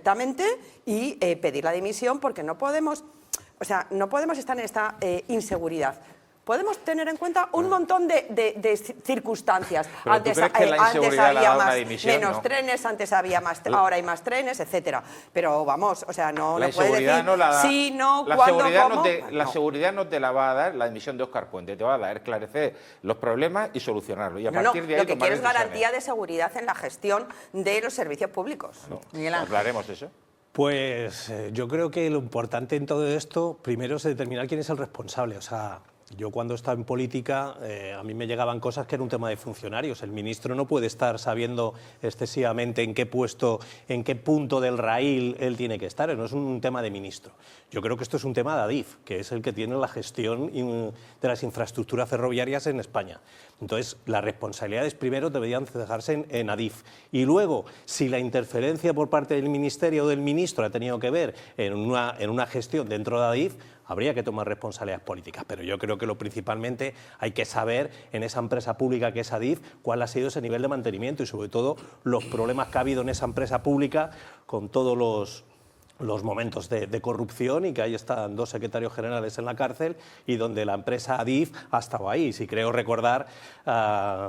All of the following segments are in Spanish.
directamente y pedir la dimisión, porque no podemos, o sea, no podemos estar en esta inseguridad. Podemos tener en cuenta un montón de circunstancias. Antes había menos trenes, antes había más, ahora hay más trenes, etcétera. Pero vamos, o sea, no puede decir sí, no, cuándo, cómo. La seguridad no te la va a dar la dimisión de Óscar Puente, te va a dar esclarecer los problemas y solucionarlos. Y a partir de ahí lo que quiero es garantía de seguridad en la gestión de los servicios públicos. ¿Hablaremos de eso? Pues yo creo que lo importante en todo esto, primero es determinar quién es el responsable. O sea, yo cuando estaba en política, a mí me llegaban cosas que era un tema de funcionarios. El ministro no puede estar sabiendo excesivamente en qué puesto, en qué punto del raíl él tiene que estar. No es un tema de ministro. Yo creo que esto es un tema de Adif, que es el que tiene la gestión de las infraestructuras ferroviarias en España. Entonces, las responsabilidades primero deberían dejarse en Adif. Y luego, si la interferencia por parte del ministerio o del ministro ha tenido que ver en una gestión dentro de Adif, habría que tomar responsabilidades políticas, pero yo creo que lo principalmente hay que saber en esa empresa pública que es Adif cuál ha sido ese nivel de mantenimiento y sobre todo los problemas que ha habido en esa empresa pública con todos los momentos de corrupción y que ahí están 2 secretarios generales en la cárcel y donde la empresa Adif ha estado ahí. Si creo recordar,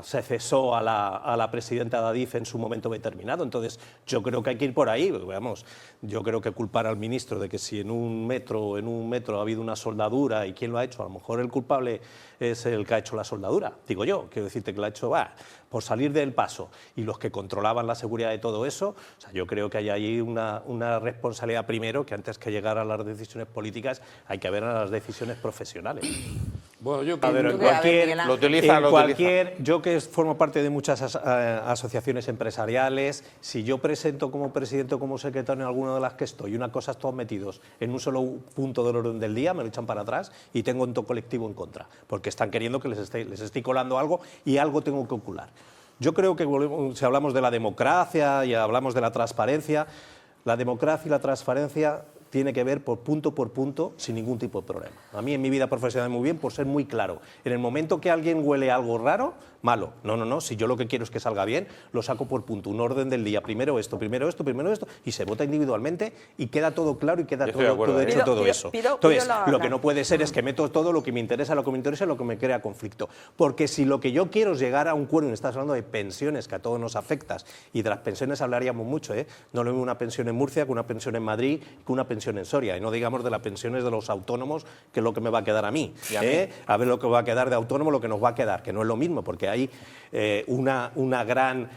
se cesó a la presidenta de Adif en su momento determinado. Entonces, yo creo que hay que ir por ahí. Vamos, yo creo que culpar al ministro de que si en un metro ha habido una soldadura y quién lo ha hecho, a lo mejor el culpable es el que ha hecho la soldadura, digo yo. Quiero decirte que lo ha hecho por salir del paso y los que controlaban la seguridad de todo eso. O sea, yo creo que hay ahí una responsabilidad primero, que antes que llegar a las decisiones políticas hay que ver a las decisiones profesionales. Bueno, yo yo que formo parte de muchas asociaciones empresariales, si yo presento como presidente o como secretario en alguna de las que estoy una cosa todos metidos en un solo punto del orden del día, me lo echan para atrás y tengo un colectivo en contra, porque están queriendo que les esté colando algo y algo tengo que ocular. Yo creo que si hablamos de la democracia y hablamos de la transparencia, la democracia y la transparencia tiene que ver por punto, sin ningún tipo de problema. A mí en mi vida profesional muy bien, por ser muy claro. En el momento que alguien huele algo raro, malo. No, si yo lo que quiero es que salga bien, lo saco por punto, un orden del día. Primero esto, y se vota individualmente y queda todo claro y queda todo hecho todo eso. Entonces, lo que no puede ser es que meto todo lo que me interesa, lo que me crea conflicto. Porque si lo que yo quiero es llegar a un acuerdo, y estás hablando de pensiones, que a todos nos afectas, y de las pensiones hablaríamos mucho, no lo mismo una pensión en Murcia que una pensión en Madrid, que una pensión en Soria, y no digamos de las pensiones de los autónomos, que es lo que me va a quedar a mí. A ver lo que va a quedar de autónomo, lo que nos va a quedar, que no es lo mismo, porque hay una gran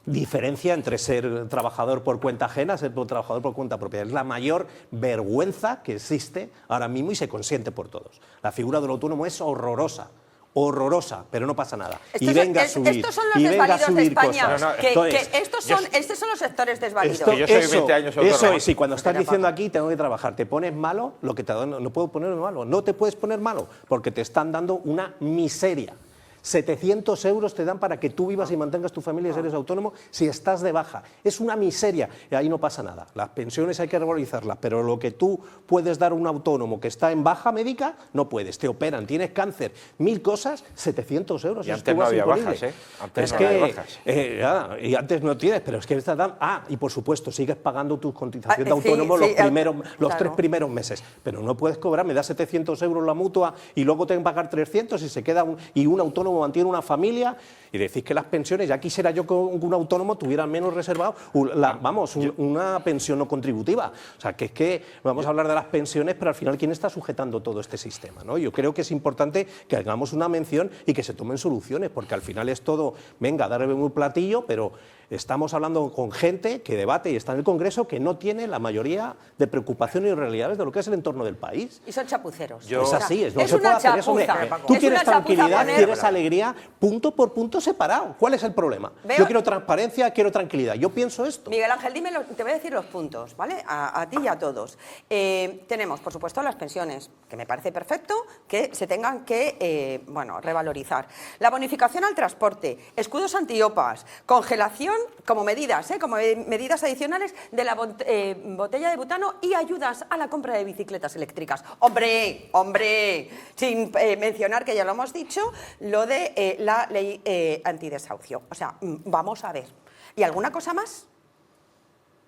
diferencia entre ser trabajador por cuenta ajena, ser trabajador por cuenta propia. Es la mayor vergüenza que existe ahora mismo y se consiente por todos. La figura del autónomo es horrorosa, pero no pasa nada. Estos son los desvalidos de España. Estos son los sectores desvalidos. Yo soy 20 años autónomo. Eso es, y cuando estás diciendo aquí tengo que trabajar, te pones malo, lo que te dan, no puedo ponerme malo. No te puedes poner malo, porque te están dando una miseria. 700 euros te dan para que tú vivas y mantengas tu familia si eres autónomo, si estás de baja. Es una miseria y ahí no pasa nada. Las pensiones hay que revalorizarlas, pero lo que tú puedes dar a un autónomo que está en baja médica, no puedes. Te operan, tienes cáncer, 1000 cosas, 700 euros. Y antes no había bajas, Antes no había bajas. Y antes no tienes, pero es que esta dan... y por supuesto, sigues pagando tu cotización de autónomo los 3 primeros meses, pero no puedes cobrar, me da 700 euros la mutua y luego tengo que pagar 300 y se queda un autónomo mantiene una familia y decís que las pensiones, ya quisiera yo que un autónomo tuviera menos reservado, una pensión no contributiva. O sea, que es que vamos a hablar de las pensiones, pero al final, ¿quién está sujetando todo este sistema, ¿no? Yo creo que es importante que hagamos una mención y que se tomen soluciones, porque al final es todo, venga, darle un platillo, pero estamos hablando con gente que debate y está en el Congreso que no tiene la mayoría de preocupaciones y realidades de lo que es el entorno del país. Y son chapuceros. Es así, no se puede hacer eso. Tú quieres tranquilidad, quieres alegría, punto por punto separado. ¿Cuál es el problema? Yo quiero transparencia, quiero tranquilidad. Yo pienso esto. Miguel Ángel, te voy a decir los puntos, ¿vale? A ti y a todos. Tenemos, por supuesto, las pensiones, que me parece perfecto que se tengan que, revalorizar. La bonificación al transporte, escudos antiopas, congelación como medidas adicionales de la botella de butano y ayudas a la compra de bicicletas eléctricas. ¡Hombre! Sin mencionar, que ya lo hemos dicho, lo de la ley antidesahucio. O sea, vamos a ver. ¿Y alguna cosa más?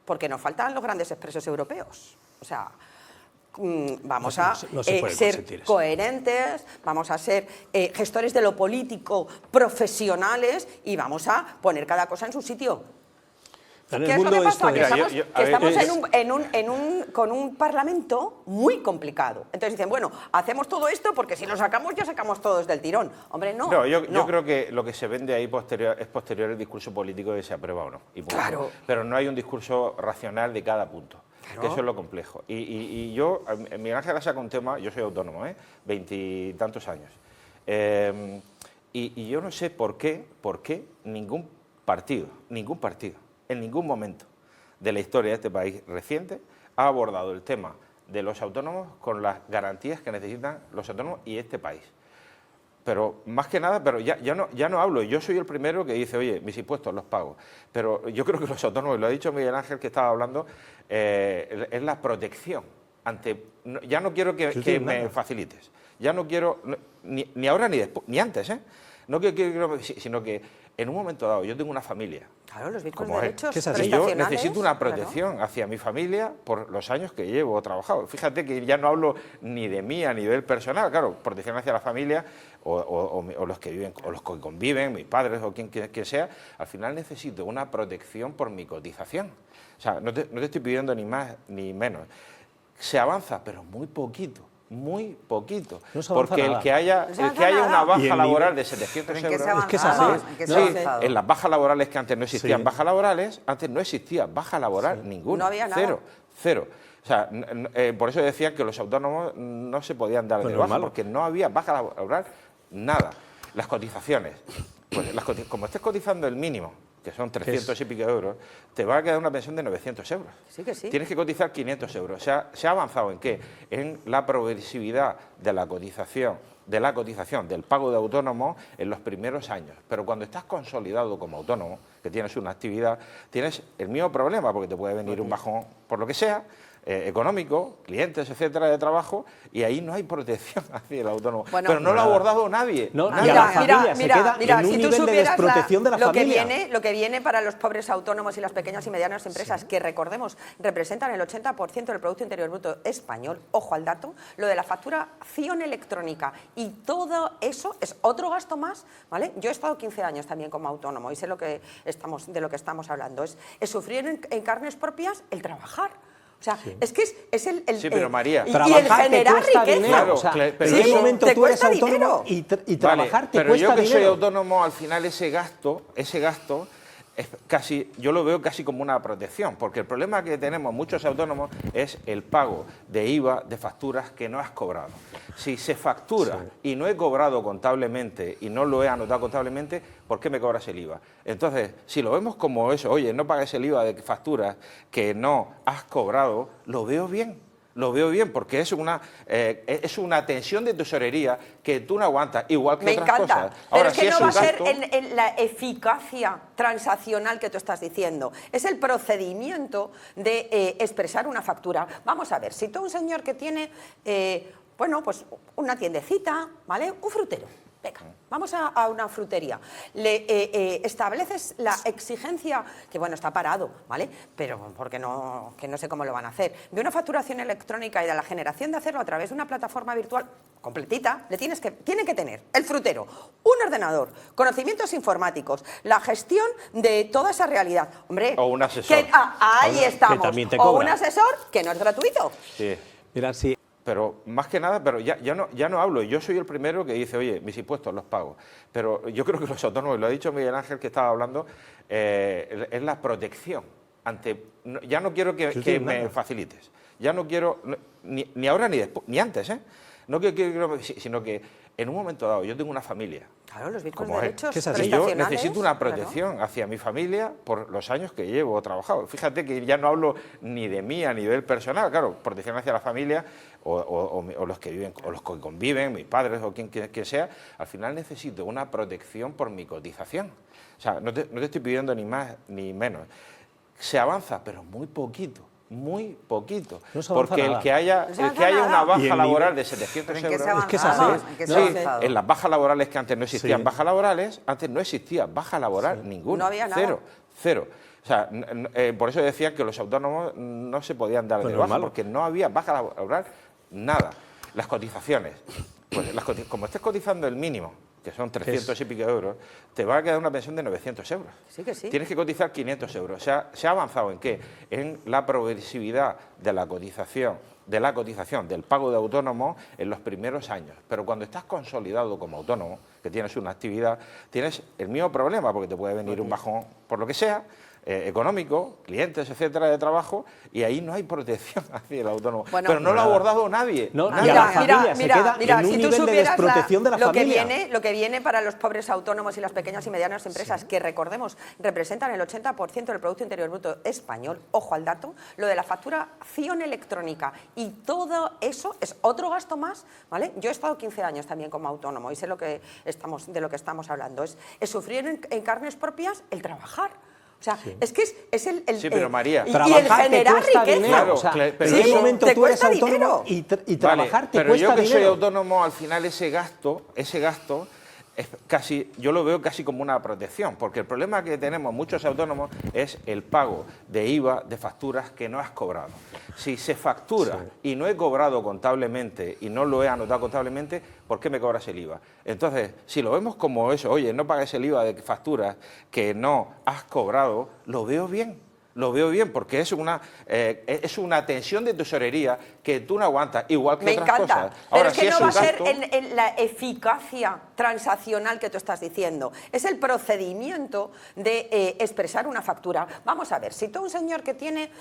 porque nos faltan los grandes expresos europeos. O sea, vamos No a se- no se puede ser consentir eso. coherentes, vamos a ser gestores de lo político profesionales y vamos a poner cada cosa en su sitio. En ¿Qué el es lo que mundo pasa? esto Que es- estamos, a que ver, estamos con un parlamento muy complicado. Entonces dicen, bueno, hacemos todo esto porque si lo sacamos ya sacamos todos del tirón. Hombre, no. No, yo no. creo que lo que se vende ahí es posterior el discurso político de se aprueba o no. Y punto. Claro. Pero no hay un discurso racional de cada punto. Claro. Que eso es lo complejo. Y yo, Miguel Ángel saca un tema, yo soy autónomo, 20 y tantos años. Y yo no sé por qué ningún partido, en ningún momento de la historia de este país reciente ha abordado el tema de los autónomos con las garantías que necesitan los autónomos y este país. Pero más que nada, pero ya no hablo, yo soy el primero que dice, oye, mis impuestos los pago. Pero yo creo que los autónomos, y lo ha dicho Miguel Ángel que estaba hablando, es la protección ante... Ya no quiero que me facilites, ya no quiero, ni ahora ni después, ni antes, no quiero, sino que en un momento dado, yo tengo una familia. Claro, los vínculos Como de es. derechos Que es así. Y yo prestacionales, necesito una claro. protección hacia mi familia por los años que llevo trabajado. Fíjate que ya no hablo ni de mí a nivel personal, claro, protección hacia la familia o los que viven o los que conviven, mis padres o quien sea. Al final necesito una protección por mi cotización. O sea, no te estoy pidiendo ni más ni menos. Se avanza, pero muy poquito. Muy poquito, No se avanza porque nada. el que haya No se avanza una nada. baja Y el laboral nivel- de 700 ¿Pero en qué se euros... Es que es avanzado? así. ¿En qué se Sí, ha avanzado? en las bajas laborales que antes no existían Sí. bajas laborales, antes no existía baja laboral ninguna. No había nada. Cero. O sea, por eso decían que los autónomos no se podían dar Pues de no es baja, malo. porque no había baja laboral, nada. Las cotizaciones, pues como estés cotizando el mínimo, que son 300 y pico euros, te va a quedar una pensión de 900 euros. Sí que sí. Tienes que cotizar 500 euros. O sea, ¿se ha avanzado en qué? En la progresividad de la cotización, del pago de autónomo en los primeros años. Pero cuando estás consolidado como autónomo, que tienes una actividad, tienes el mismo problema, porque te puede venir un bajón por lo que sea, económico, clientes, etcétera, de trabajo, y ahí no hay protección hacia el autónomo. Bueno, pero no lo ha abordado nadie. No, Nadie. y a la familia se queda en un si tú nivel de supieras desprotección de la lo familia. lo que viene para los pobres autónomos y las pequeñas y medianas empresas, que recordemos, representan el 80% del Producto Interior Bruto español, ojo al dato, lo de la facturación electrónica y todo eso es otro gasto más, ¿vale? Yo he estado 15 años también como autónomo y sé de lo que estamos hablando, es sufrir en carnes propias el trabajar. O sea, es que es el Sí, pero María, y el Trabajar te generar cuesta riqueza. dinero. Claro, O sea, pero ¿en qué eso- momento te tú eres cuesta autónomo dinero. y trabajar Vale, te pero cuesta yo que dinero? soy autónomo, al final ese gasto es casi, yo lo veo casi como una protección, porque el problema que tenemos muchos autónomos es el pago de IVA de facturas que no has cobrado. Si se factura y no he cobrado contablemente y no lo he anotado contablemente, ¿por qué me cobras el IVA? Entonces, si lo vemos como eso, oye, no pagues el IVA de facturas que no has cobrado, lo veo bien. Lo veo bien porque es una tensión de tesorería que tú no aguantas, igual que Me otras encanta, cosas. pero Ahora, es que si no es va a un ser gasto- en la eficacia transaccional que tú estás diciendo, es el procedimiento de expresar una factura. Vamos a ver, si tú un señor que tiene, bueno, pues una tiendecita, ¿vale? Un frutero. Venga, vamos a una frutería. Le estableces la exigencia, que bueno, está parado, ¿vale? Pero porque no, que no sé cómo lo van a hacer, de una facturación electrónica y de la generación de hacerlo a través de una plataforma virtual completita, tiene que tener el frutero un ordenador, conocimientos informáticos, la gestión de toda esa realidad. Hombre, O un asesor. Ahí estamos. que también te o cobra. un asesor que no es gratuito. Sí. Mira, sí. Pero más que nada, pero ya no hablo. Yo soy el primero que dice, oye, mis impuestos los pago. Pero yo creo que los autónomos, y lo ha dicho Miguel Ángel que estaba hablando, es la protección ante... Ya no quiero que me facilites. Ya no quiero, ni ahora ni después, ni antes, No quiero, sino que en un momento dado, yo tengo una familia. Claro, los vínculos Como de es. derechos Que es así. Y yo prestacionales, necesito una claro. protección hacia mi familia por los años que llevo trabajado. Fíjate que ya no hablo ni de mí a nivel personal, claro, protección hacia la familia o los que viven o los que conviven, mis padres o quien sea. Al final necesito una protección por mi cotización. O sea, no te estoy pidiendo ni más ni menos. Se avanza, pero muy poquito. muy poquito. No se avanza porque nada. el que haya, No se el que avanza haya nada. una Y baja el laboral nivel- de 700 ¿Pero en qué se euros... Es que es avanzaba? así. ¿En qué se Sí, avanzado? en las bajas laborales que antes no existían Sí. bajas laborales, antes no existía baja laboral ninguna. No había nada. Cero. O sea, por eso decía que los autónomos no se podían dar Pues de no es baja, malo. porque no había baja laboral, nada. Las cotizaciones, pues como estés cotizando el mínimo, que son 300 y pico euros, te va a quedar una pensión de 900 euros. Sí que sí. Tienes que cotizar 500 euros. O sea, ¿se ha avanzado en qué? En la progresividad de la cotización, del pago de autónomo en los primeros años. Pero cuando estás consolidado como autónomo, que tienes una actividad, tienes el mismo problema, porque te puede venir un bajón por lo que sea, económico, clientes, etcétera, de trabajo, y ahí no hay protección hacia el autónomo. Bueno, pero no lo ha nada. abordado nadie. No, Nadie. y a la familia se queda en un si tú nivel de supieras desprotección de la lo familia. lo que viene para los pobres autónomos y las pequeñas y medianas empresas, que recordemos, representan el 80% del Producto Interior Bruto español, ojo al dato, lo de la facturación electrónica y todo eso es otro gasto más, ¿vale? Yo he estado 15 años también como autónomo y sé de lo que estamos hablando, es sufrir en carnes propias el trabajar. O sea, es que es el Sí, pero María, y el trabajar te generar cuesta riqueza. dinero. Claro, O sea, pero ¿en eso- qué momento te tú eres cuesta autónomo dinero. y trabajar Vale, te pero cuesta yo que dinero? soy autónomo, al final ese gasto es casi, yo lo veo casi como una protección, porque el problema que tenemos muchos autónomos es el pago de IVA de facturas que no has cobrado. Si se factura y no he cobrado contablemente y no lo he anotado contablemente, ¿por qué me cobras el IVA? Entonces, si lo vemos como eso, oye, no pagues el IVA de facturas que no has cobrado, lo veo bien. Lo veo bien porque es una tensión de tesorería que tú no aguantas, igual que Me otras encanta, cosas. pero Ahora, es que si no es va a un ser gasto- en la eficacia transaccional que tú estás diciendo, es el procedimiento de expresar una factura. Vamos a ver, si tú un señor que tiene,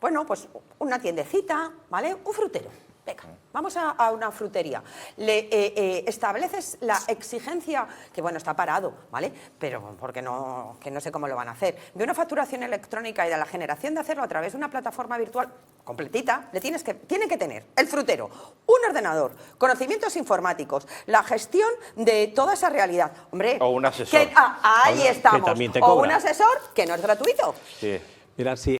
bueno, pues una tiendecita, ¿vale? Un frutero. Venga, vamos a una frutería. Le estableces la exigencia, que bueno, está parado, ¿vale? Pero porque no, que no sé cómo lo van a hacer, de una facturación electrónica y de la generación de hacerlo a través de una plataforma virtual completita, tiene que tener el frutero un ordenador, conocimientos informáticos, la gestión de toda esa realidad. Hombre, O un asesor. Ahí estamos. que también te o cobra. un asesor que no es gratuito. Sí. Mira, si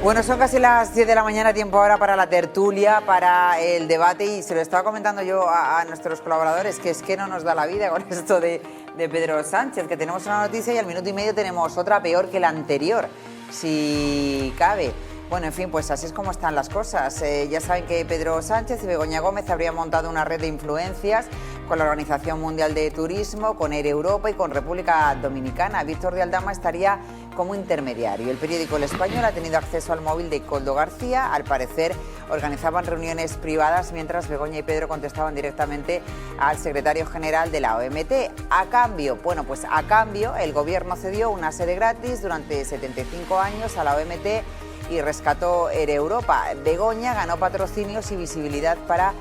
Bueno, son casi las 10 de la mañana, tiempo ahora para la tertulia, para el debate, y se lo estaba comentando yo a nuestros colaboradores, que es que no nos da la vida con esto de Pedro Sánchez, que tenemos una noticia y al minuto y medio tenemos otra peor que la anterior, si cabe. Bueno, en fin, pues así es como están las cosas. Ya saben que Pedro Sánchez y Begoña Gómez habrían montado una red de influencias con la Organización Mundial de Turismo, con Air Europa y con República Dominicana. Víctor de Aldama estaría como intermediario. El periódico El Español ha tenido acceso al móvil de Koldo García. Al parecer, organizaban reuniones privadas mientras Begoña y Pedro contestaban directamente al secretario general de la OMT. A cambio, bueno, pues a cambio, el gobierno cedió una sede gratis durante 75 años a la OMT y rescató Air Europa. Begoña ganó patrocinios y visibilidad para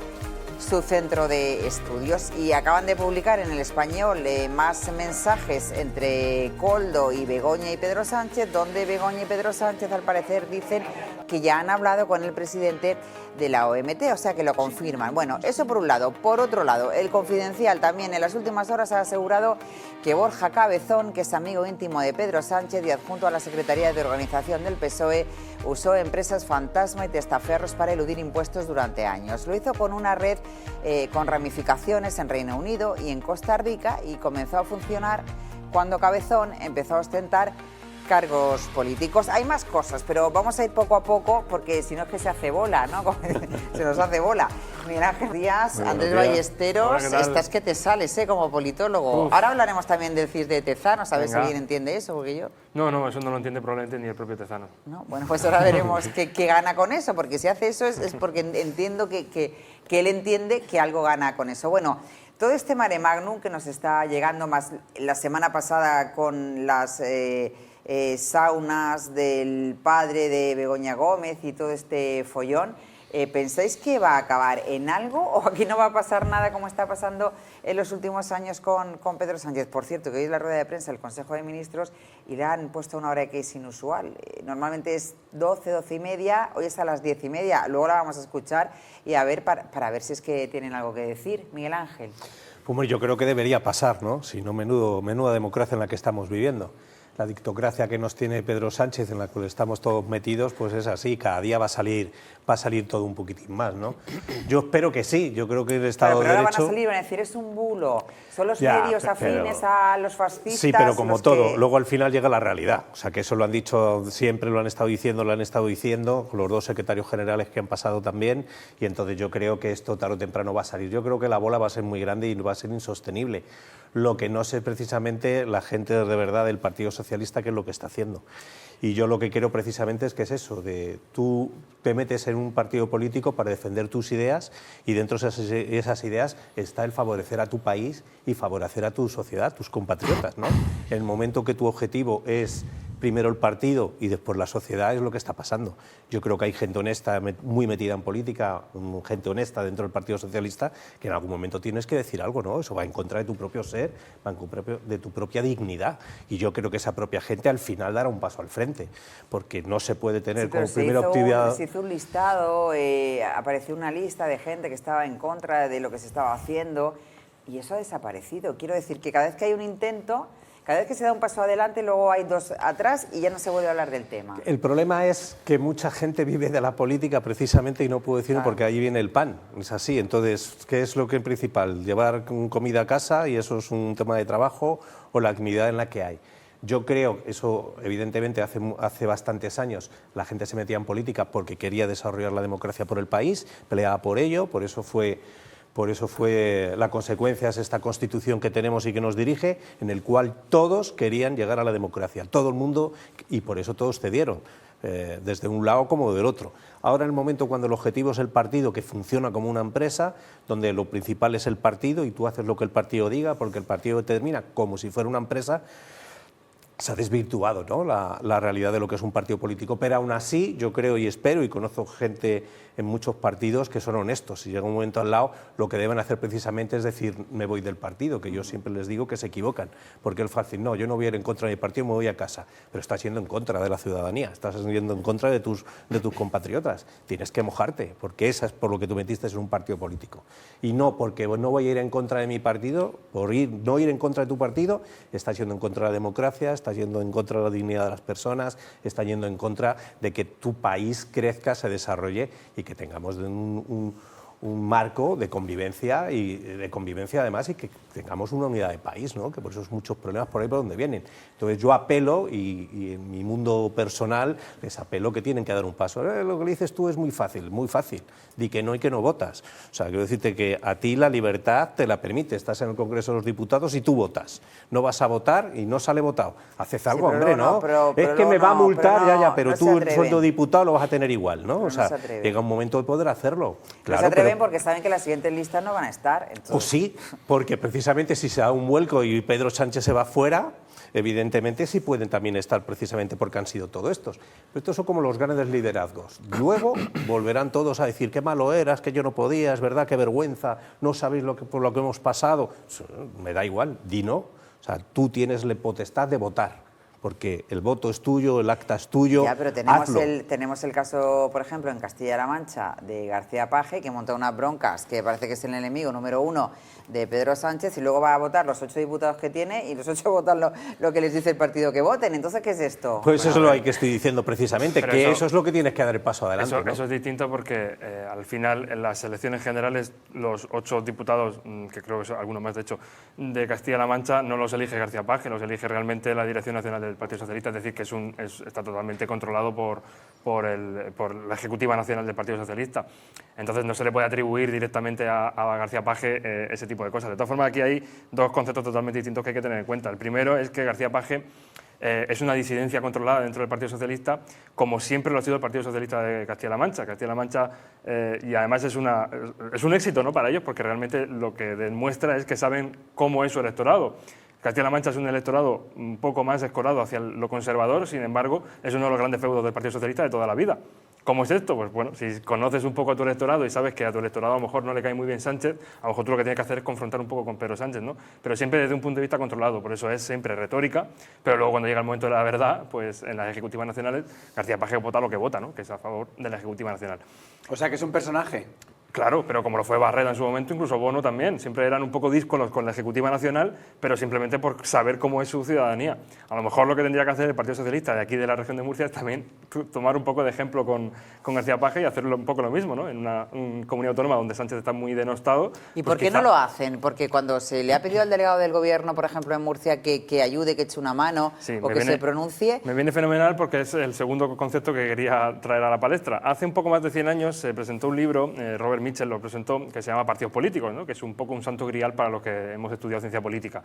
su centro de estudios y acaban de publicar en El Español más mensajes entre Koldo y Begoña y Pedro Sánchez, donde Begoña y Pedro Sánchez al parecer dicen que ya han hablado con el presidente de la OMT, o sea que lo confirman. Bueno, eso por un lado. Por otro lado, El Confidencial también en las últimas horas ha asegurado que Borja Cabezón, que es amigo íntimo de Pedro Sánchez y adjunto a la Secretaría de Organización del PSOE, usó empresas fantasma y testaferros para eludir impuestos durante años. Lo hizo con una red con ramificaciones en Reino Unido y en Costa Rica y comenzó a funcionar cuando Cabezón empezó a ostentar cargos políticos. Hay más cosas, pero vamos a ir poco a poco porque si no es que se hace bola, ¿no? Se nos hace bola. Miguel Ángel Díaz, Andrés Ballesteros, estás que te sales, como politólogo. Uf. Ahora hablaremos también del CIS de Tezanos, a ver si Venga. alguien entiende eso, porque yo... No, eso no lo entiende probablemente ni el propio Tezano. ¿no? Bueno, pues ahora veremos qué gana con eso, porque si hace eso es porque entiendo que él entiende que algo gana con eso. Bueno, todo este mare magnum que nos está llegando, más la semana pasada con las saunas del padre de Begoña Gómez y todo este follón, ¿pensáis que va a acabar en algo o aquí no va a pasar nada como está pasando en los últimos años con Pedro Sánchez? Por cierto, que hoy es la rueda de prensa del Consejo de Ministros y le han puesto una hora que es inusual. Normalmente es 12, 12 y media, hoy es a las 10 y media. Luego la vamos a escuchar y a ver para ver si es que tienen algo que decir. Miguel Ángel. Pues yo creo que debería pasar, ¿no? Si no, menuda democracia en la que estamos viviendo. La dictocracia que nos tiene Pedro Sánchez, en la que estamos todos metidos, pues es así, cada día va a salir todo un poquitín más, ¿no? Yo espero que sí, yo creo que el Estado de Pero ahora Derecho... van a salir y van a decir, es un bulo, son los Ya, medios afines a los fascistas. Sí, pero como los todo, que... luego al final llega la realidad. O sea, que eso lo han dicho siempre, lo han estado diciendo, los dos secretarios generales que han pasado también, y entonces yo creo que esto tarde o temprano va a salir. Yo creo que la bola va a ser muy grande y va a ser insostenible. Lo que no sé precisamente la gente de verdad del Partido Socialista qué es lo que está haciendo. Y yo lo que quiero precisamente es que es eso, de tú te metes en un partido político para defender tus ideas y dentro de esas ideas está el favorecer a tu país y favorecer a tu sociedad, tus compatriotas, ¿no? En el momento que tu objetivo es primero el partido y después la sociedad, es lo que está pasando. Yo creo que hay gente honesta, muy metida en política, gente honesta dentro del Partido Socialista, que en algún momento tienes que decir algo, ¿no? Eso va en contra de tu propio ser, va en contra de tu propia dignidad. Y yo creo que esa propia gente al final dará un paso al frente, porque no se puede tener como primera actividad... Se hizo un listado, apareció una lista de gente que estaba en contra de lo que se estaba haciendo y eso ha desaparecido. Quiero decir que cada vez que hay un intento... Cada vez que se da un paso adelante, luego hay dos atrás y ya no se vuelve a hablar del tema. El problema es que mucha gente vive de la política precisamente y no puedo decirlo porque ahí viene el pan, es así. Entonces, ¿qué es lo que es principal? Llevar comida a casa y eso es un tema de trabajo o la actividad en la que hay. Yo creo, eso evidentemente hace bastantes años la gente se metía en política porque quería desarrollar la democracia por el país, peleaba por ello, por eso fue la consecuencia, es esta Constitución que tenemos y que nos dirige, en el cual todos querían llegar a la democracia, todo el mundo, y por eso todos cedieron, desde un lado como del otro. Ahora, en el momento cuando el objetivo es el partido, que funciona como una empresa, donde lo principal es el partido y tú haces lo que el partido diga, porque el partido determina como si fuera una empresa, se ha desvirtuado, ¿no?, la realidad de lo que es un partido político, pero aún así yo creo y espero, y conozco gente en muchos partidos que son honestos, si llega un momento al lado, lo que deben hacer precisamente es decir, me voy del partido, que yo siempre les digo que se equivocan, porque es fácil, no, yo no voy a ir en contra de mi partido, me voy a casa, pero estás yendo en contra de la ciudadanía, estás yendo en contra de tus compatriotas, tienes que mojarte, porque esa es por lo que tú metiste en un partido político, y no porque no voy a ir en contra de mi partido, no ir en contra de tu partido, estás yendo en contra de la democracia, estás yendo en contra de la dignidad de las personas, estás yendo en contra de que tu país crezca, se desarrolle y que tengamos un marco de convivencia además y que tengamos una unidad de país, ¿no? Que por eso muchos problemas por ahí por donde vienen. Entonces yo apelo y en mi mundo personal les apelo que tienen que dar un paso. Lo que le dices tú es muy fácil, di que no y que no votas. O sea, quiero decirte que a ti la libertad te la permite, estás en el Congreso de los Diputados y tú votas. No vas a votar y no sale votado. Haced algo, sí, hombre, ¿no? Pero es que me va a multar, pero no tú el sueldo de diputado lo vas a tener igual, ¿no? O sea, llega un momento de poder hacerlo. Claro, no se atreven porque saben que las siguientes listas no van a estar. Entonces... Pues sí, porque precisamente si se da un vuelco y Pedro Sánchez se va fuera, evidentemente sí pueden también estar precisamente porque han sido todos estos. Pero estos son como los grandes liderazgos. Luego volverán todos a decir qué malo eras, que yo no podía, es verdad, qué vergüenza, no sabéis por lo que hemos pasado. Me da igual, di no. O sea, tú tienes la potestad de votar. Porque el voto es tuyo, el acta es tuyo. Ya, pero tenemos el caso, por ejemplo, en Castilla-La Mancha, de García Paje, que monta unas broncas, que parece que es el enemigo número 1 de Pedro Sánchez, y luego va a votar los 8 diputados que tiene, y los 8 votan lo que les dice el partido que voten. Entonces, ¿qué es esto? Pues eso es lo que estoy diciendo precisamente, pero que eso es lo que tienes que dar el paso adelante. Eso, ¿no? eso es distinto porque al final, en las elecciones generales, los 8 diputados, que creo que son algunos más de hecho, de Castilla-La Mancha, no los elige García Paje, los elige realmente la Dirección Nacional del Partido Socialista, es decir, que está totalmente controlado por la Ejecutiva Nacional del Partido Socialista. Entonces no se le puede atribuir directamente a García Paje ese tipo de cosas. De todas formas, aquí hay dos conceptos totalmente distintos que hay que tener en cuenta. El primero es que García Paje es una disidencia controlada dentro del Partido Socialista, como siempre lo ha sido el Partido Socialista de Castilla-La Mancha. Castilla-La Mancha, y además es un éxito, ¿no?, para ellos, porque realmente lo que demuestra es que saben cómo es su electorado. Castilla-La Mancha es un electorado un poco más escorado hacia lo conservador, sin embargo, es uno de los grandes feudos del Partido Socialista de toda la vida. ¿Cómo es esto? Pues bueno, si conoces un poco a tu electorado y sabes que a tu electorado a lo mejor no le cae muy bien Sánchez, a lo mejor tú lo que tienes que hacer es confrontar un poco con Pedro Sánchez, ¿no? Pero siempre desde un punto de vista controlado, por eso es siempre retórica, pero luego cuando llega el momento de la verdad, pues en las ejecutivas nacionales, García Paje vota lo que vota, ¿no?, que es a favor de la Ejecutiva Nacional. O sea que es un personaje. Claro, pero como lo fue Barreda en su momento, incluso Bono también. Siempre eran un poco díscolos con la Ejecutiva Nacional, pero simplemente por saber cómo es su ciudadanía. A lo mejor lo que tendría que hacer el Partido Socialista de aquí de la región de Murcia es también tomar un poco de ejemplo con García Paje y hacerlo un poco lo mismo, ¿no? En una comunidad autónoma donde Sánchez está muy denostado. ¿Y pues por qué no lo hacen? Porque cuando se le ha pedido al delegado del Gobierno, por ejemplo, en Murcia, que ayude, que eche una mano o que se pronuncie... Me viene fenomenal porque es el segundo concepto que quería traer a la palestra. Hace un poco más de 100 años se presentó un libro, Robert Mitchell lo presentó, que se llama Partidos Políticos, ¿no? Que es un poco un santo grial para los que hemos estudiado ciencia política.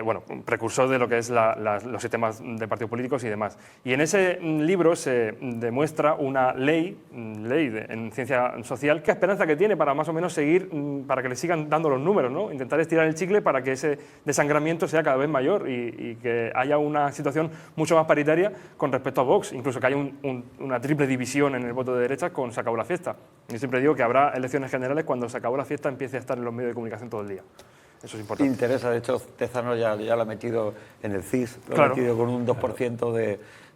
Bueno, un precursor de lo que es los sistemas de partidos políticos y demás. Y en ese libro se demuestra una ley en ciencia social, qué esperanza que tiene para más o menos seguir, para que le sigan dando los números, ¿no? Intentar estirar el chicle para que ese desangramiento sea cada vez mayor y que haya una situación mucho más paritaria con respecto a Vox, incluso que haya una triple división en el voto de derecha con se acabó la fiesta. Yo siempre digo que habrá elecciones generales cuando se acabó la fiesta empiece a estar en los medios de comunicación todo el día. Eso es importante. Interesa, de hecho, Tezanos ya lo ha metido en el CIS, lo Claro. ha metido con un 2%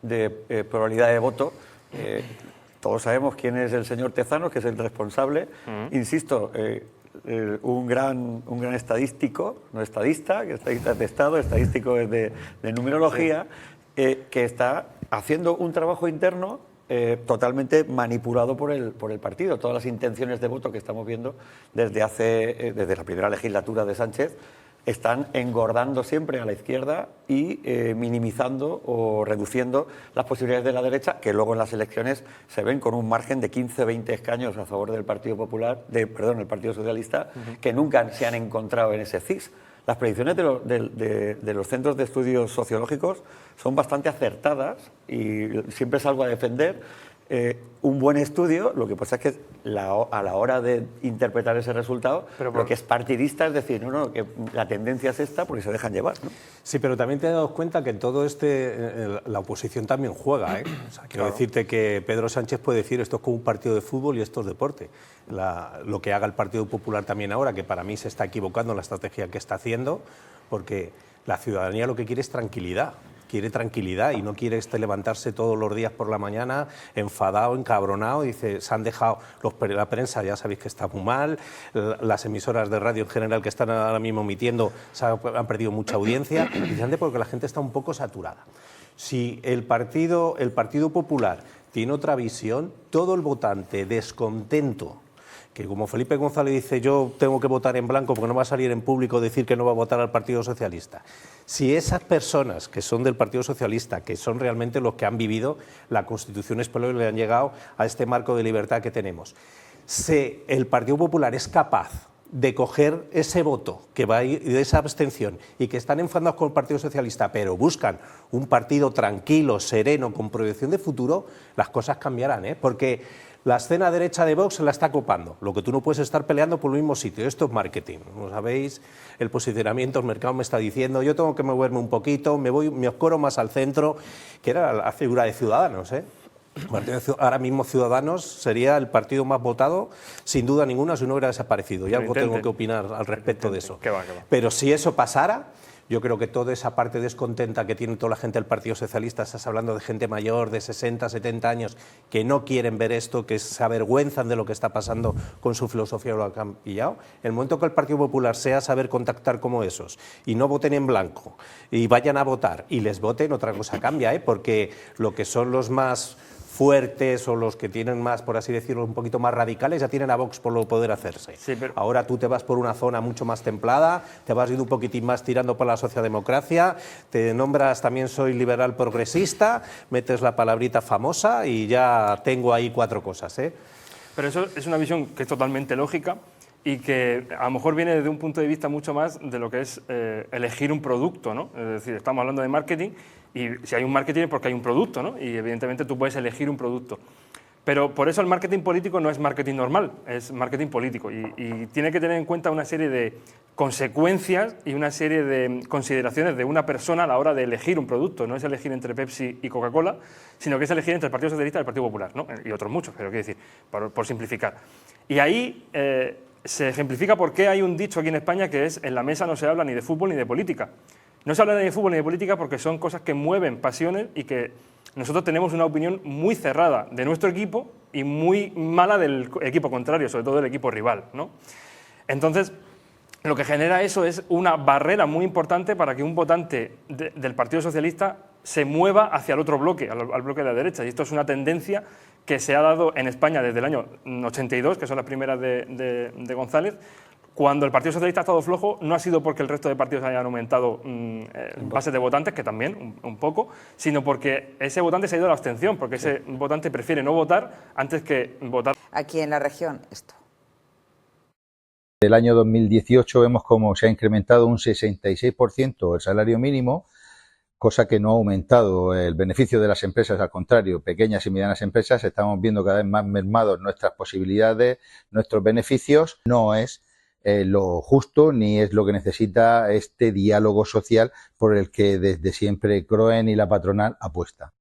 de probabilidad de voto. Todos sabemos quién es el señor Tezanos, que es el responsable. Insisto, un gran estadístico, no estadista, que estadista de Estado, estadístico es de numerología, que está haciendo un trabajo interno totalmente manipulado por el partido. Todas las intenciones de voto que estamos viendo desde la primera legislatura de Sánchez están engordando siempre a la izquierda y minimizando o reduciendo las posibilidades de la derecha, que luego en las elecciones se ven con un margen de 15-20 escaños a favor del Partido el Partido Socialista, que nunca se han encontrado en ese CIS. Las predicciones de los centros de estudios sociológicos son bastante acertadas y siempre salgo a defender un buen estudio. Lo que pasa es que a la hora de interpretar ese resultado, lo que es partidista es decir, que la tendencia es esta porque se dejan llevar, ¿no? Sí, pero también te has dado cuenta que en todo la oposición también juega, ¿eh? O sea, quiero decirte que Pedro Sánchez puede decir esto es como un partido de fútbol y esto es deporte. Lo que haga el Partido Popular también ahora, que para mí se está equivocando en la estrategia que está haciendo, porque la ciudadanía lo que quiere es tranquilidad. Quiere tranquilidad y no quiere levantarse todos los días por la mañana enfadado, encabronado. Dice, se han dejado la prensa, ya sabéis que está muy mal, las emisoras de radio en general que están ahora mismo emitiendo han perdido mucha audiencia, precisamente porque la gente está un poco saturada. Si el Partido Popular tiene otra visión, todo el votante descontento, que como Felipe González dice, yo tengo que votar en blanco porque no va a salir en público decir que no va a votar al Partido Socialista. Si esas personas que son del Partido Socialista, que son realmente los que han vivido la Constitución española y le han llegado a este marco de libertad que tenemos, si el Partido Popular es capaz de coger ese voto que va a ir de esa abstención y que están enfadados con el Partido Socialista, pero buscan un partido tranquilo, sereno, con proyección de futuro, las cosas cambiarán, ¿eh? Porque la escena derecha de Vox se la está copando. Lo que tú no puedes estar peleando por el mismo sitio. Esto es marketing. Como sabéis, el posicionamiento, el mercado me está diciendo, yo tengo que moverme un poquito, me oscuro más al centro, que era la figura de Ciudadanos, ¿eh? Ahora mismo Ciudadanos sería el partido más votado, sin duda ninguna, si no hubiera desaparecido. Y algo tengo que opinar al respecto de eso. ¿Qué va? Pero si eso pasara, yo creo que toda esa parte descontenta que tiene toda la gente del Partido Socialista, estás hablando de gente mayor, de 60, 70 años, que no quieren ver esto, que se avergüenzan de lo que está pasando con su filosofía, lo que han pillado. El momento que el Partido Popular sea saber contactar como esos y no voten en blanco y vayan a votar y les voten, otra cosa cambia, ¿eh? Porque lo que son los más fuertes o los que tienen más, por así decirlo, un poquito más radicales, ya tienen a Vox por lo poder hacerse. Sí, pero... Ahora tú te vas por una zona mucho más templada, te vas un poquitín más tirando por la socialdemocracia, te nombras también soy liberal progresista, metes la palabrita famosa y ya tengo ahí 4 cosas, ¿eh? Pero eso es una visión que es totalmente lógica y que a lo mejor viene desde un punto de vista mucho más de lo que es elegir un producto, ¿no? Es decir, estamos hablando de marketing y si hay un marketing es porque hay un producto, ¿no? Y evidentemente tú puedes elegir un producto. Pero por eso el marketing político no es marketing normal, es marketing político y tiene que tener en cuenta una serie de consecuencias y una serie de consideraciones de una persona a la hora de elegir un producto. No es elegir entre Pepsi y Coca-Cola, sino que es elegir entre el Partido Socialista y el Partido Popular, ¿no? Y otros muchos, pero quiero decir, por simplificar. Y ahí se ejemplifica por qué hay un dicho aquí en España que es en la mesa no se habla ni de fútbol ni de política. No se habla ni de fútbol ni de política porque son cosas que mueven pasiones y que Nosotros tenemos una opinión muy cerrada de nuestro equipo y muy mala del equipo contrario, sobre todo del equipo rival, ¿no? Entonces, lo que genera eso es una barrera muy importante para que un votante del Partido Socialista se mueva hacia el otro bloque, al bloque de la derecha. Y esto es una tendencia que se ha dado en España desde el año 82, que son las primeras de González. Cuando el Partido Socialista ha estado flojo, no ha sido porque el resto de partidos hayan aumentado bases de votantes, que también, un poco, sino porque ese votante se ha ido a la abstención, porque ese votante prefiere no votar antes que votar. Aquí en la región, esto. Del año 2018 vemos cómo se ha incrementado un 66% el salario mínimo, cosa que no ha aumentado el beneficio de las empresas, al contrario, pequeñas y medianas empresas, estamos viendo cada vez más mermados nuestras posibilidades, nuestros beneficios. No es lo justo ni es lo que necesita este diálogo social por el que desde siempre CROEN y la patronal apuesta.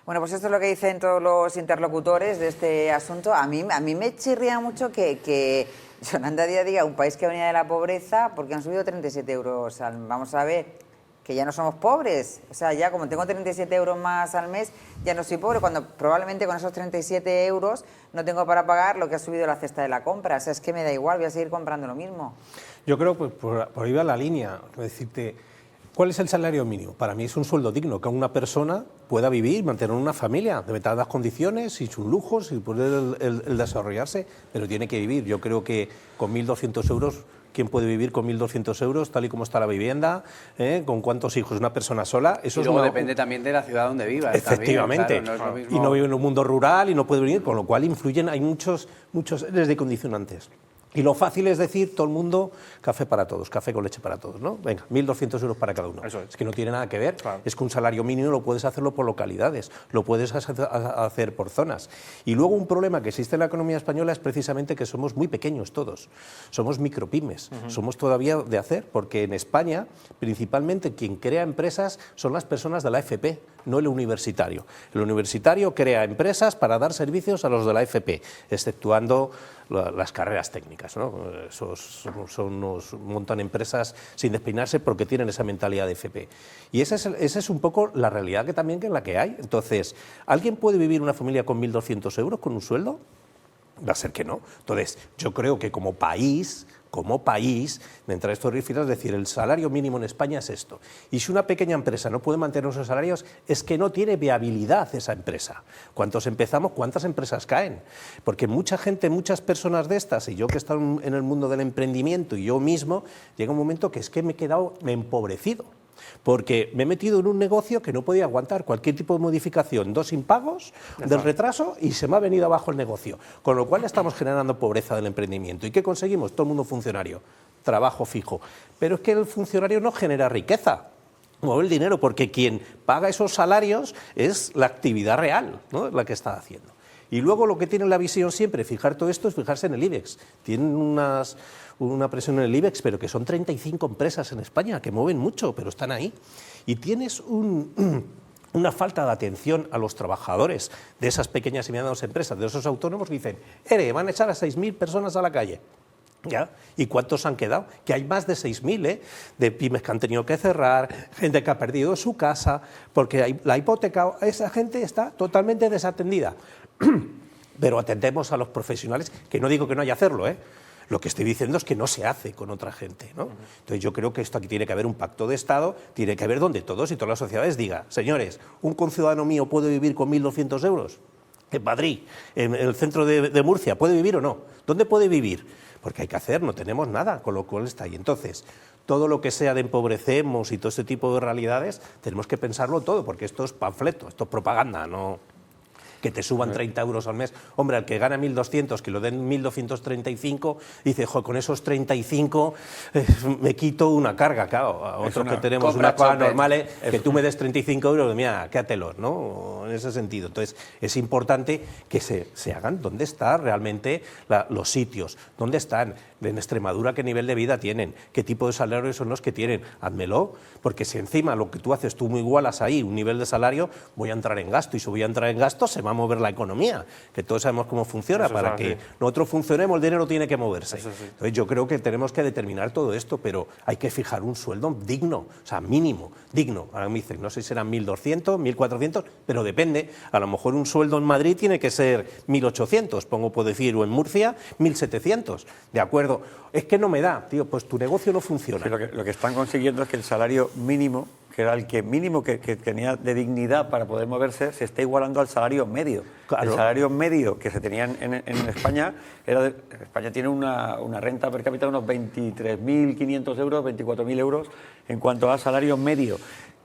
Bueno, pues esto es lo que dicen todos los interlocutores de este asunto. A mí me chirría mucho que Yolanda Díaz diga un país que venía de la pobreza porque han subido 37 euros. Vamos a ver, que ya no somos pobres. O sea, ya como tengo 37 euros más al mes, ya no soy pobre, cuando probablemente con esos 37 euros no tengo para pagar lo que ha subido la cesta de la compra. O sea, es que me da igual, voy a seguir comprando lo mismo. Yo creo que por ahí va la línea. Decirte, ¿cuál es el salario mínimo? Para mí es un sueldo digno, que una persona pueda vivir, mantener una familia de determinadas condiciones, sin sus lujos, sin poder el desarrollarse, pero tiene que vivir. Yo creo que con 1.200 euros, ¿quién puede vivir con 1.200 euros, tal y como está la vivienda? ¿Con cuántos hijos? Una persona sola. Eso y luego depende también de la ciudad donde viva. Efectivamente. También, claro, no es lo mismo. Y no vive en un mundo rural y no puede venir, con lo cual influyen, hay muchos seres de condicionantes. Y lo fácil es decir, todo el mundo, café para todos, café con leche para todos, ¿no? Venga, 1.200 euros para cada uno. Eso es. Que no tiene nada que ver. Claro. Es que un salario mínimo lo puedes hacerlo por localidades, lo puedes hacer por zonas. Y luego un problema que existe en la economía española es precisamente que somos muy pequeños todos. Somos micropymes, somos todavía de hacer, porque en España, principalmente, quien crea empresas son las personas de la FP, no el universitario. El universitario crea empresas para dar servicios a los de la FP, exceptuando las carreras técnicas, ¿no? Montan empresas sin despeinarse porque tienen esa mentalidad de FP. Y esa es un poco la realidad que también en la que hay. Entonces, ¿alguien puede vivir una familia con 1.200 euros con un sueldo? Va a ser que no. Entonces, yo creo que como país, dentro de estos rígidos, es decir, el salario mínimo en España es esto. Y si una pequeña empresa no puede mantener esos salarios, es que no tiene viabilidad esa empresa. ¿Cuántos empezamos? ¿Cuántas empresas caen? Porque mucha gente, muchas personas de estas, y yo que he estado en el mundo del emprendimiento y yo mismo, llega un momento que es que me he quedado empobrecido. Porque me he metido en un negocio que no podía aguantar cualquier tipo de modificación, 2 impagos del retraso y se me ha venido abajo el negocio. Con lo cual estamos generando pobreza del emprendimiento. ¿Y qué conseguimos? Todo el mundo funcionario, trabajo fijo. Pero es que el funcionario no genera riqueza, mueve el dinero, porque quien paga esos salarios es la actividad real, ¿no? La que está haciendo. Y luego lo que tiene la visión siempre, fijar todo esto, es fijarse en el IBEX. Tienen una presión en el IBEX, pero que son 35 empresas en España, que mueven mucho, pero están ahí. Y tienes una falta de atención a los trabajadores de esas pequeñas y medianas empresas, de esos autónomos, que dicen, van a echar a 6.000 personas a la calle. ¿Ya? ¿Y cuántos han quedado? Que hay más de 6.000, de pymes que han tenido que cerrar, gente que ha perdido su casa, porque la hipoteca, esa gente está totalmente desatendida. Pero atendemos a los profesionales, que no digo que no haya hacerlo, Lo que estoy diciendo es que no se hace con otra gente, ¿no? Entonces yo creo que esto aquí tiene que haber un pacto de Estado, tiene que haber donde todos y todas las sociedades digan, señores, ¿un conciudadano mío puede vivir con 1.200 euros? En Madrid, en el centro de Murcia, ¿puede vivir o no? ¿Dónde puede vivir? Porque hay que hacer, no tenemos nada, con lo cual está ahí. Entonces, todo lo que sea de empobrecemos y todo este tipo de realidades, tenemos que pensarlo todo, porque esto es panfleto, esto es propaganda, no que te suban 30 euros al mes. Hombre, al que gana 1.200, que lo den 1.235, dice, con esos 35 me quito una carga, claro. A otros que tenemos una cosa normal, que tú me des 35 euros, mira, quédatelos, ¿no? En ese sentido. Entonces, es importante que se hagan dónde están realmente los sitios, dónde están, en Extremadura qué nivel de vida tienen, qué tipo de salarios son los que tienen. Házmelo, porque si encima lo que tú haces, tú me igualas ahí un nivel de salario, voy a entrar en gasto, y si voy a entrar en gasto, se me va a mover la economía, que todos sabemos cómo funciona. Eso Para es que así. nosotros funcionemos, el dinero tiene que moverse. Eso sí. Entonces yo creo que tenemos que determinar todo esto, pero hay que fijar un sueldo digno, o sea, mínimo, digno. Ahora me dicen, no sé si serán 1.200, 1.400, pero depende. A lo mejor un sueldo en Madrid tiene que ser 1.800, pongo por decir, o en Murcia 1.700. ¿De acuerdo? Es que no me da, tío, pues tu negocio no funciona. Sí, lo que están consiguiendo es que el salario mínimo, que era el que mínimo que tenía de dignidad para poder moverse, se está igualando al salario medio. Claro. El salario medio que se tenía en España, España tiene una renta per cápita de unos 23.500 euros, 24.000 euros en cuanto a salario medio,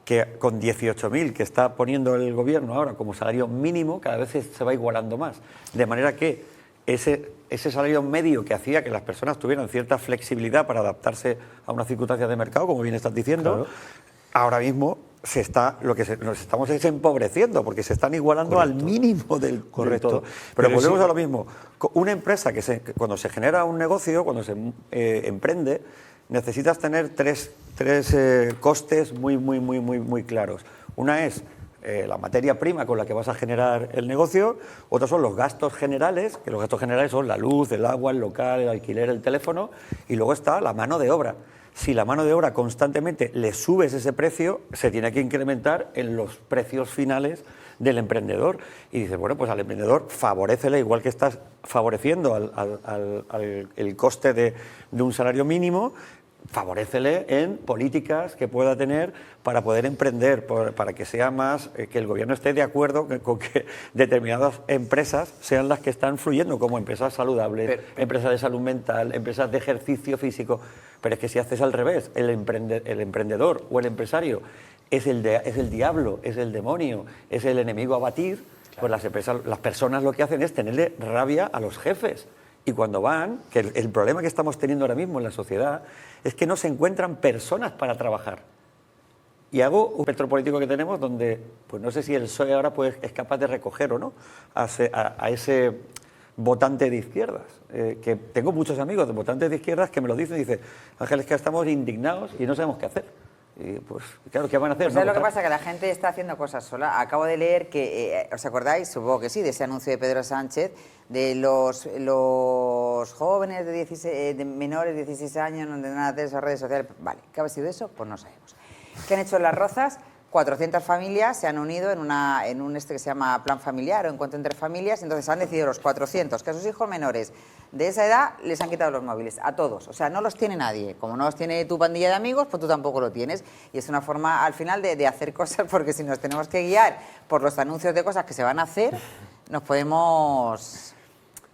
que con 18.000 que está poniendo el gobierno ahora como salario mínimo, cada vez se va igualando más. De manera que ese salario medio que hacía que las personas tuvieran cierta flexibilidad para adaptarse a unas circunstancias de mercado, como bien estás diciendo, Claro. ahora mismo nos estamos empobreciendo porque se están igualando Correcto. al mínimo del Correcto. todo. Pero Pero volvemos sí. a lo mismo. Una empresa cuando se genera un negocio, cuando se emprende, necesitas tener tres costes muy claros. Una es la materia prima con la que vas a generar el negocio, otros son los gastos generales, que los gastos generales son la luz, el agua, el local, el alquiler, el teléfono, y luego está la mano de obra. Si la mano de obra constantemente le subes ese precio, se tiene que incrementar en los precios finales del emprendedor. Y dices, bueno, pues al emprendedor favorécele, igual que estás favoreciendo el coste de un salario mínimo, favorécele en políticas que pueda tener para poder emprender, para que sea más, que el gobierno esté de acuerdo con que determinadas empresas sean las que están fluyendo, como empresas saludables, empresas de salud mental, empresas de ejercicio físico. Pero es que si haces al revés, el emprendedor o el empresario es el diablo, es el demonio, es el enemigo a batir, pues las personas lo que hacen es tenerle rabia a los jefes. Y cuando van, que el problema que estamos teniendo ahora mismo en la sociedad es que no se encuentran personas para trabajar. Y hago un espectro político que tenemos donde, pues no sé si el PSOE ahora es capaz de recoger o no a ese votante de izquierdas. Que tengo muchos amigos de votantes de izquierdas que me lo dicen, Ángel, es que estamos indignados y no sabemos qué hacer. Y pues, claro, ¿qué van a hacer? Pues ¿sabes lo que pasa? Que la gente está haciendo cosas sola. Acabo de leer que, ¿os acordáis? Supongo que sí, de ese anuncio de Pedro Sánchez, de los jóvenes de menores de 16 años no tendrán acceso a redes sociales. Vale, ¿qué ha sido eso? Pues no sabemos. ¿Qué han hecho en Las Rozas? 400 familias se han unido en un que se llama Plan Familiar o Encuentro entre Familias, entonces han decidido los 400 que a sus hijos menores de esa edad les han quitado los móviles, a todos, o sea, no los tiene nadie, como no los tiene tu pandilla de amigos, pues tú tampoco lo tienes, y es una forma al final de hacer cosas, porque si nos tenemos que guiar por los anuncios de cosas que se van a hacer, nos podemos...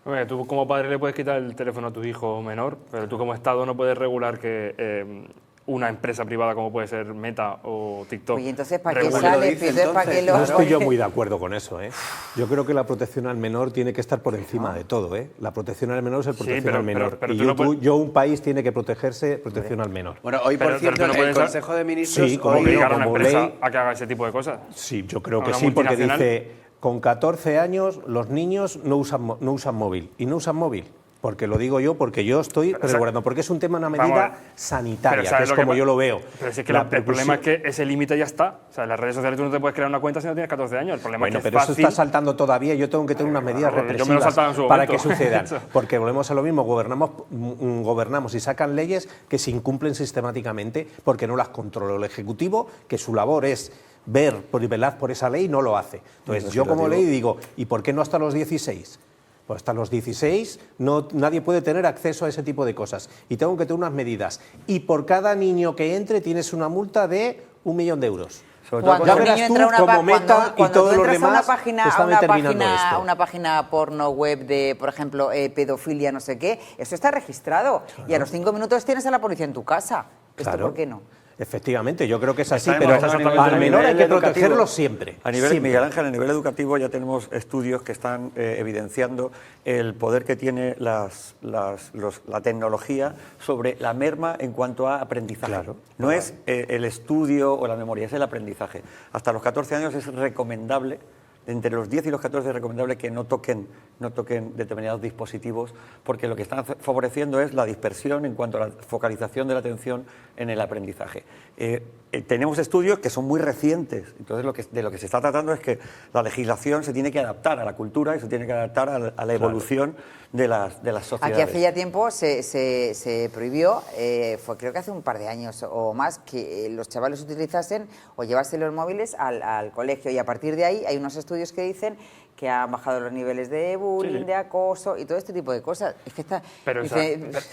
Hombre, tú como padre le puedes quitar el teléfono a tu hijo menor, pero tú como Estado no puedes regular que una empresa privada como puede ser Meta o TikTok. Oye, entonces, ¿para qué regule. sale? Entonces, ¿para qué lo...? No estoy yo muy de acuerdo con eso, ¿eh? Yo creo que la protección al menor tiene que estar por encima de todo, ¿eh? La protección al menor es el protección pero- al menor. pero y tú no puedes- un país tiene que protegerse protección al menor. Bueno, hoy, por Pero cierto, tú no el puedes- Consejo de Ministros... Sí, como hoy- que no, Obligar a una como empresa ley- a que haga ese tipo de cosas. Sí, yo creo ¿A que una sí, porque multinacional? dice, con 14 años los niños no usan móvil. ¿Y no usan móvil? Porque lo digo yo, porque yo estoy resguardando, porque es un tema, una Vamos a medida ver. sanitaria, Pero que ¿sabes es lo que como pa- yo lo veo. Pero si es que La el problema es preclusión- que ese límite ya está. O sea, en las redes sociales tú no te puedes crear una cuenta si no tienes 14 años. El problema Bueno, es que pero es eso fácil. está saltando todavía. Yo tengo que tener unas medidas Yo me lo represivas saltaba en su para momento. que sucedan. Eso. Porque volvemos a lo mismo, gobernamos y sacan leyes que se incumplen sistemáticamente porque no las controla el Ejecutivo, que su labor es ver y velar por esa ley, no lo hace. Entonces, yo como ley digo, ¿y por qué no hasta los 16? Pues hasta los 16 nadie puede tener acceso a ese tipo de cosas. Y tengo que tener unas medidas. Y por cada niño que entre tienes una multa de 1 millón de euros. Sobre todo Cuando Ya un verás niño tú entra a una como Meta y todos los demás están determinando esto. a una página porno web de, por ejemplo, pedofilia, no sé qué, eso está registrado. Y a los 5 minutos tienes a la policía en tu casa. ¿Esto Claro. por qué no? Efectivamente, yo creo que es así, Está pero exactamente al a menor hay nivel que educativo. protegerlo siempre. A nivel, siempre. Miguel Ángel, a nivel educativo ya tenemos estudios que están evidenciando el poder que tiene la tecnología sobre la merma en cuanto a aprendizaje. Claro. No es el estudio o la memoria, es el aprendizaje. Hasta los 14 años es recomendable entre los 10 y los 14 es recomendable que no toquen determinados dispositivos, porque lo que están favoreciendo es la dispersión en cuanto a la focalización de la atención en el aprendizaje. Tenemos estudios que son muy recientes, entonces de lo que se está tratando es que la legislación se tiene que adaptar a la cultura y se tiene que adaptar a la evolución de las sociedades. Aquí hace ya tiempo se prohibió, fue creo que hace un par de años o más, que los chavales utilizasen o llevasen los móviles al colegio, y a partir de ahí hay unos estudios que dicen que han bajado los niveles de bullying, de acoso y todo este tipo de cosas. Es que está... Pero es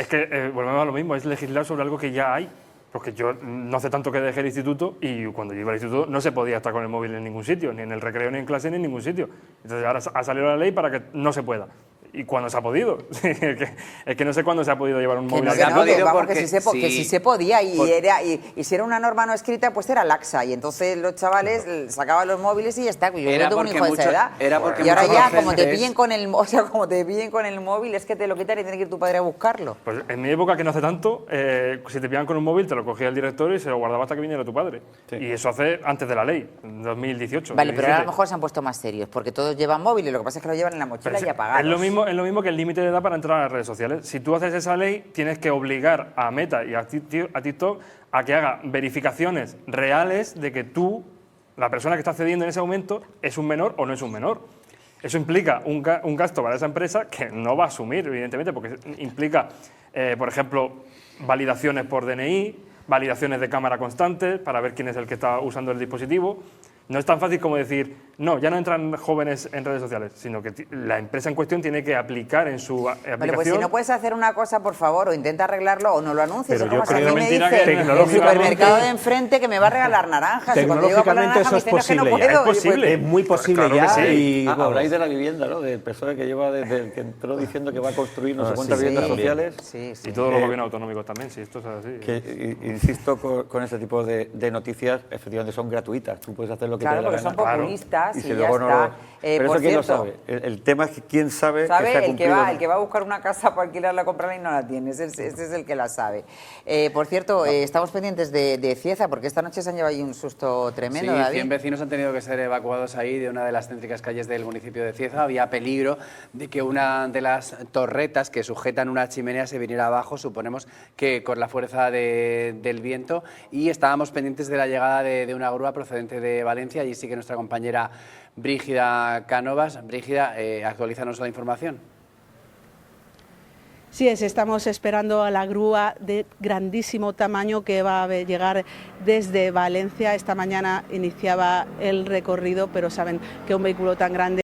que volvemos a lo mismo, es legislar sobre algo que ya hay. Porque yo no hace tanto que dejé el instituto y cuando yo iba al instituto no se podía estar con el móvil en ningún sitio, ni en el recreo, ni en clase, ni en ningún sitio. Entonces ahora ha salido la ley para que no se pueda. ¿Y cuándo se ha podido? Es que no sé cuándo se ha podido llevar un móvil a no, la vamos, que sí se podía, y si era una norma no escrita, pues era laxa, y entonces los chavales sacaban los móviles y ya está. Yo no tengo un hijo de esa edad. Y ahora ya, como te pillen con el móvil, es que te lo quitan y tiene que ir tu padre a buscarlo. Pues en mi época, que no hace tanto, si te pillaban con un móvil, te lo cogía el director y se lo guardaba hasta que viniera tu padre. Sí. Y eso hace antes de la ley, en 2018. Vale, 2017. Pero ahora a lo mejor se han puesto más serios, porque todos llevan móviles, lo que pasa es que lo llevan en la mochila y apagados. Es lo mismo que el límite de edad para entrar a las redes sociales. Si tú haces esa ley, tienes que obligar a Meta y a TikTok a que haga verificaciones reales de que tú, la persona que está accediendo en ese momento, es un menor o no es un menor. Eso implica un gasto para esa empresa que no va a asumir, evidentemente, porque implica, por ejemplo, validaciones por DNI, validaciones de cámara constantes para ver quién es el que está usando el dispositivo. No es tan fácil como decir, no, ya no entran jóvenes en redes sociales, sino que la empresa en cuestión tiene que aplicar en su aplicación... Vale, pues si no puedes hacer una cosa, por favor, o intenta arreglarlo o no lo anuncies. Pero yo creo me dice el supermercado de enfrente que me va a regalar naranjas. Tecnológicamente eso es posible. Es posible. Es muy posible claro ya. Sí. Y habláis de la vivienda, ¿no? Del PSOE que lleva desde que entró diciendo que va a construir no sé cuántas viviendas sociales. Sí. Y todos los gobiernos autonómicos también, si esto es así. Que, insisto, con este tipo de noticias, efectivamente son gratuitas. Tú puedes hacer lo que te dé la gana. Populistas y si ya luego está. Pero por eso quién lo cierto, sabe. El tema es que quién sabe que se ha el cumplido. que va a buscar una casa para alquilarla, comprarla y no la tiene. Ese es el que la sabe. Por cierto, estamos pendientes de Cieza, porque esta noche se han llevado ahí un susto tremendo, sí, David. 100 vecinos han tenido que ser evacuados ahí de una de las céntricas calles del municipio de Cieza. Había peligro de que una de las torretas que sujetan una chimenea se viniera abajo, suponemos que con la fuerza del viento, y estábamos pendientes de la llegada de una grúa procedente de Valencia. Allí sí que nuestra compañera Brígida Cánovas. Brígida, actualízanos la información. Sí, estamos esperando a la grúa de grandísimo tamaño que va a llegar desde Valencia. Esta mañana iniciaba el recorrido, pero saben que un vehículo tan grande